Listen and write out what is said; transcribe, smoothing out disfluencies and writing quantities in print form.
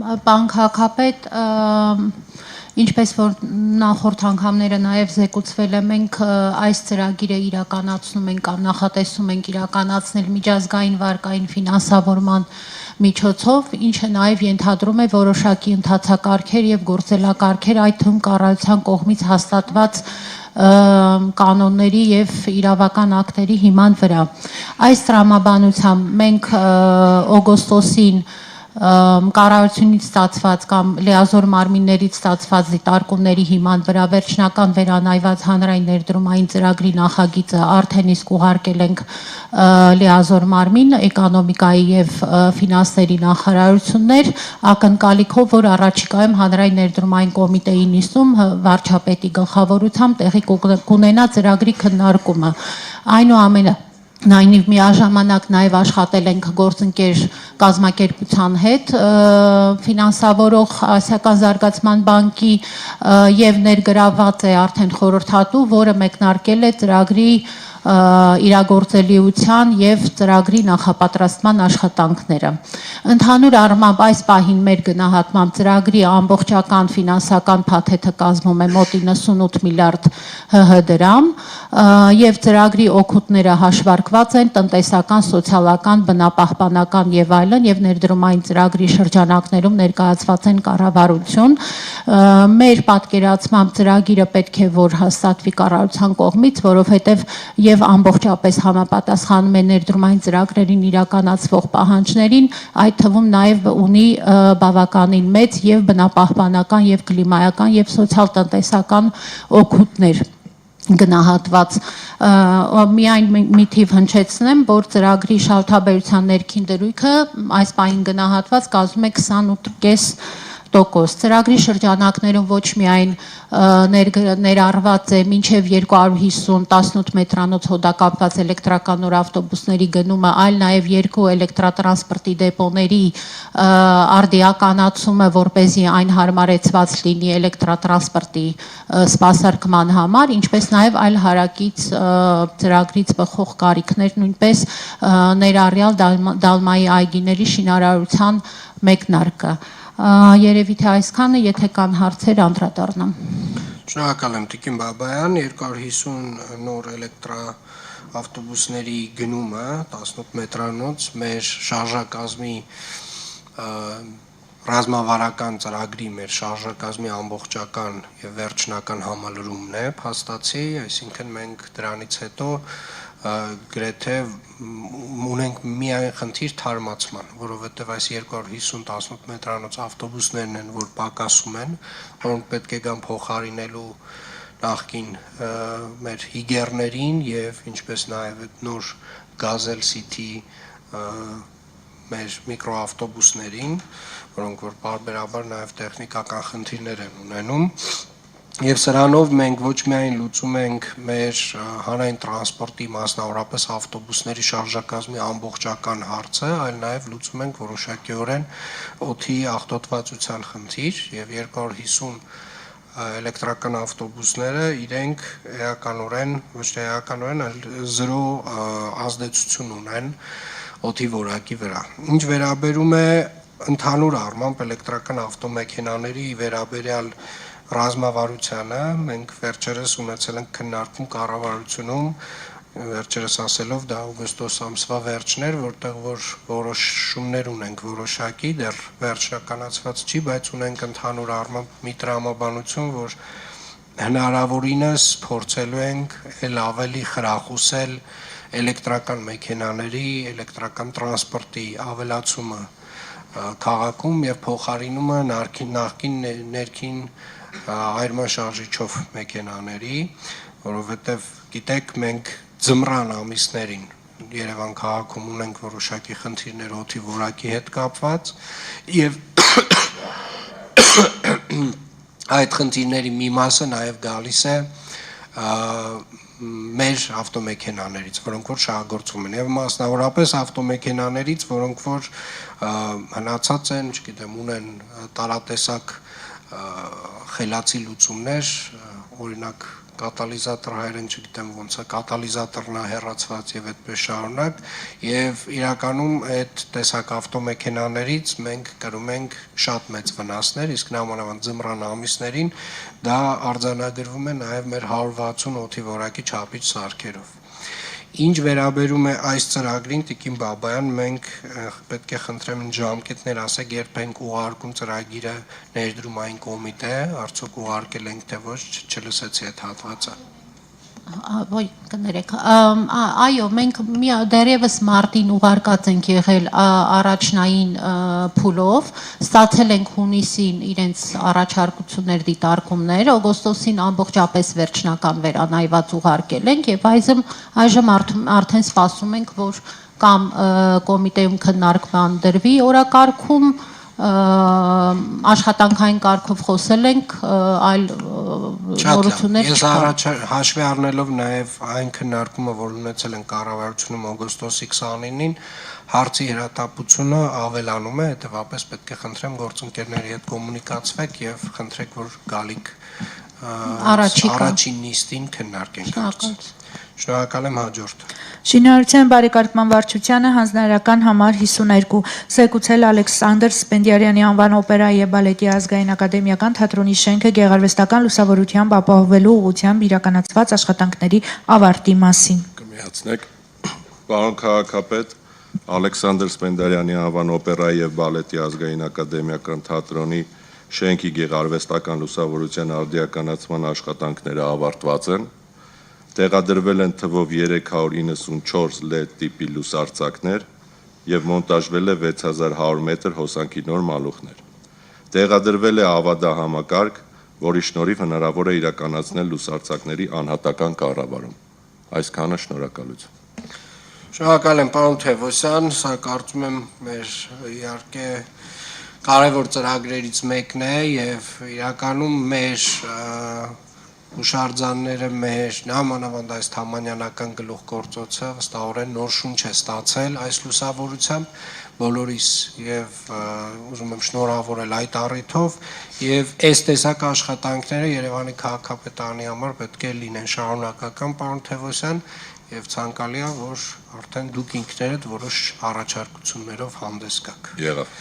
Պարոն քաղաքապետ, ինչպես որ նախորդ անգամները նաև զեկուցվել է, մենք այս ծրագիրը իրականացնում ենք կամ նախատեսում ենք իրականացնել միջազգային վարկային ֆինանսավորման միջոցով, ինչը նաև ենթադրում է որոշակի ընթացակարգեր եւ գործելակարգեր, այդ թվում կառավարության կողմից հաստատված կանոնների եւ իրավական ակտերի հիման վրա։ Այս տրամաբանությամբ մենք օգոստոսին կառավարությունից ստացված կամ լիազոր մարմիններից ստացված դիտարկումների հիման վրա վերջնական վերանայված հանրային ներդրումային ծրագրի նախագիծը արդեն իսկ ուղարկել ենք լիազոր մարմին, էկոնոմիկայի եւ ֆինանսների նախարարություններ, ակնկալիքով, որ առաջիկայում հանրային ներդրումային կոմիտեի նիստում վարչապետի գլխավորությամբ տեղի կունենա ծրագրի քննարկումը։ Այնուամենայնիվ միաժամանակ նաև աշխատել ենք գործընկեր կազմակերպության հետ, ֆինանսավորող Ասիական զարգացման բանկի եւ ներգրաված է արդեն խորհրդատու, որը մեկնարկել է ծրագրի իրագործելիության եւ ծրագրի նախապատրաստման աշխատանքները։ Ընդհանուր առմամբ այս պահին մեր գնահատմամբ ծրագրի ամբողջական ֆինանսական փաթեթը կազմում է մոտ 98 միլիարդ ՀՀ դրամ եւ ծրագրի օգուտները հաշվարկված են տնտեսական, սոցիալական, բնապահպանական եւ այլն եւ ներդրումային ծրագրի շրջանակներում ներկայացված են կառավարություն։ Մեր պատկերացմամբ ծրագիրը պետք է որ հաստատվի կառավարության կողմից, որովհետեւ եւ ամբողջապես համապատասխանում է ներդրումային ծրագրերին իրականացվող պահանջներին, այդ թվում նաեւ ունի բավականին մեծ եւ բնապահպանական եւ կլիմայական եւ սոցիալ-տնտեսական օգուտներ գնահատված միայն մի թիվ հնչեցնեմ, որ ծրագրի շահութաբերության ներքին դրույթը այս պահին գնահատված կազմում է 28.5%։ Ծրագրի շրջանակներում ոչ միայն ներառված է մինչև 250 18 մետրանոց հոդակապված էլեկտրականոր ավտոբուսների գնումը, այլ նաև 2 էլեկտրատրանսպորտի դեպոների արդիականացումը, որպեսզի այն հարմարեցված լինի էլեկտրատրանսպորտի սպասարկման համար, ինչպես նաև այլ հարակից ծրագրից բխող կարիքներ, նույնպես ներառյալ Դալմայի այգիների շինարարության մեկնարկը։ Երևի թե այսքանը, եթե կան հարցեր, անդրադառնամ։ Շնորհակալ եմ Տիկին Բաբայան, 250 նոր էլեկտրաավտոբուսների գնումը 18 մետրանոց մեր շարժակազմի ռազմավարական ծրագրի մեր շարժակազմի ամբողջական եւ վերջնական համալրումն է փաստացի, այսինքն մենք դրանից հետո գրեթե ունենք միայն խնդիր թարմացման, որովհետև այս 250 18 մետրանոց ավտոբուսներն են, որ պակասում են, որոնք պետք է գան փոխարինելու նախկին մեր հիգերներին եւ ինչպես նաեւ այդ նոր Gazelle City մեր միկրոավտոբուսներին, որոնք որ բարբերաբար նաեւ տեխնիկական խնդիրներ են ունենում։ Եվ սրանով մենք ոչ միայն լուծում ենք մեր հանրային տրանսպորտի, մասնավորապես ավտոբուսների շարժակազմի ամբողջական հարցը, այլ նաև լուծում ենք որոշակիորեն օդի աղտոտվածության խնդիր եւ 250 էլեկտրական ավտոբուսները իրենք էականորեն, ոչ թե էականորեն, այլ զրո ազդեցություն ունեն օդի որակի վրա։ Ինչ վերաբերում է ընդհանուր առմամբ էլեկտրական ավտոմեքենաների վերաբերյալ ռազմավարությանը, մենք վերջերս ունեցել ենք քննարկում կառավարությունում, վերջերս ասելով դա օգոստոս ամսվա վերջն էր, որտեղ որ որոշումներ ունենք որոշակի, դեռ վերջնականացված չի, բայց ունենք ընդհանուր առմամբ մի տրամաբանություն, որ հնարավորինս փորձելու ենք ել ավելի խրախուսել էլեկտրական մեքենաների, էլեկտրական տրանսպորտի ավելացումը քաղաքում եւ փոխարինումը նախկին ներքին այրման շարժիչով մեքենաների, որովհետև գիտեք մենք ձմռան ամիսներին Երևան քաղաքում ունենք որոշակի խնդիրներ օդի որակի հետ կապված եւ այդ խնդիրների մի մասը նաեւ գալիս է մեր ավտոմեքենաներից, որոնք որ շահագործվում են եւ մասնավորապես ավտոմեքենաներից, որոնք որ հնացած են, չգիտեմ, ունեն տարատեսակ խելացի լուծումներ, օրինակ կատալիզատոր հայերեն չգիտեմ ոնց է, կատալիզատորն է հեռացված եւ այդպես շարունակ եւ իրականում այդ տեսակ ավտոմեքենաներից մենք կրում ենք շատ մեծ վնասներ, իսկ նամանավանդ ձմռան ամիսներին դա արձանագրվում է նաեւ մեր 160 օդի որակի չափիչ սարքերով։ Ինչ վերաբերում է այս ծրագրին, Տիկին Բաբայան, մենք պետք է խնդրեմ ժամկետներ ասեք, երբ ենք ուղարկում ծրագիրը ներդրումային կոմիտե, արդյոք ուղարկել ենք թե ոչ, չլսեցի այդ հատվածը։ Ոյ կներեք, այո, մենք դեռևս մարտին ուղարկած ենք եղել առաջնային փուլով, ստացել ենք հունիսին իրենց առաջարկություններ, դիտարկումներ, օգոստոսին ամբողջապես վերջնական վերանայված ուղարկել ենք եւ այժմ արդեն սպասում ենք, որ կամ կոմիտեում քննարկման դրվի օրակարգում, աշխատանքային կարգով խոսել ենք, այլ նորություններ չկան։ Ես առաջ հաշվի առնելով նաև այն քննարկումը, որ ունեցել են կառավարությունում օգոստոսի 29-ին, հարցի հրատապությունը ավելանում է, հետևաբար պետք է խնդրեմ գործընկերների հետ կոմունիկացվեք եւ խնդրեք, որ գալիք առաջին նիստին քննարկենք հարցը։ Շնորհակալ եմ, հաջորդ։ Շինարարության բարեկարգման վարչությանը հանձնարարական համար 52 զեկուցել Ալեքսանդր Սպենդիարյանի անվան օպերայի եւ բալետի ազգային ակադեմիական թատրոնի շենքը գեղարվեստական լուսավորությամբ ապահովելու ուղղությամբ իրականացված աշխատանքների ավարտի մասին։ Կմիացնեք, պարոն քաղաքապետ, Ալեքսանդր Սպենդիարյանի անվան օպերայի եւ բալետի ազգային ակադեմիական թատրոնի շենքի գեղարվեստական լուսավորության արդիականացման աշխատանքները ավարտված են։ Տեղադրվել են թվով 394 LED տիպի լուսարձակներ եւ մոնտաժվել է 6100 մետր հոսանքի նոր մալուխներ։ Տեղադրվել է ավադահամակարգ, որի շնորհիվ հնարավոր է իրականացնել լուսարձակների անհատական կառավարում։ Այսքանը, շնորհակալություն։ Շնորհակալ եմ, պարոն Թևոսյան, սա կարծում եմ մեր իհարկե կարևոր ծրագրերից մեկն է եւ իրականում մեր հուշարձանները մեր նամանավանդ այս թամանյանական գլուխգործոցը վստահորեն նոր շունչ է ստացել այս լուսավորությամբ բոլորիս եւ ուզում եմ շնորհավորել այդ առիթով եւ այս տեսակ աշխատանքները Երևանի քաղաքապետարանի համար պետք է լինեն շարունակական, պարոն Թևոսյան, եւ ցանկալի է, որ արդեն դուք ինքներդ որոշ առաջարկություններով հանդես գաք։ Եղավ։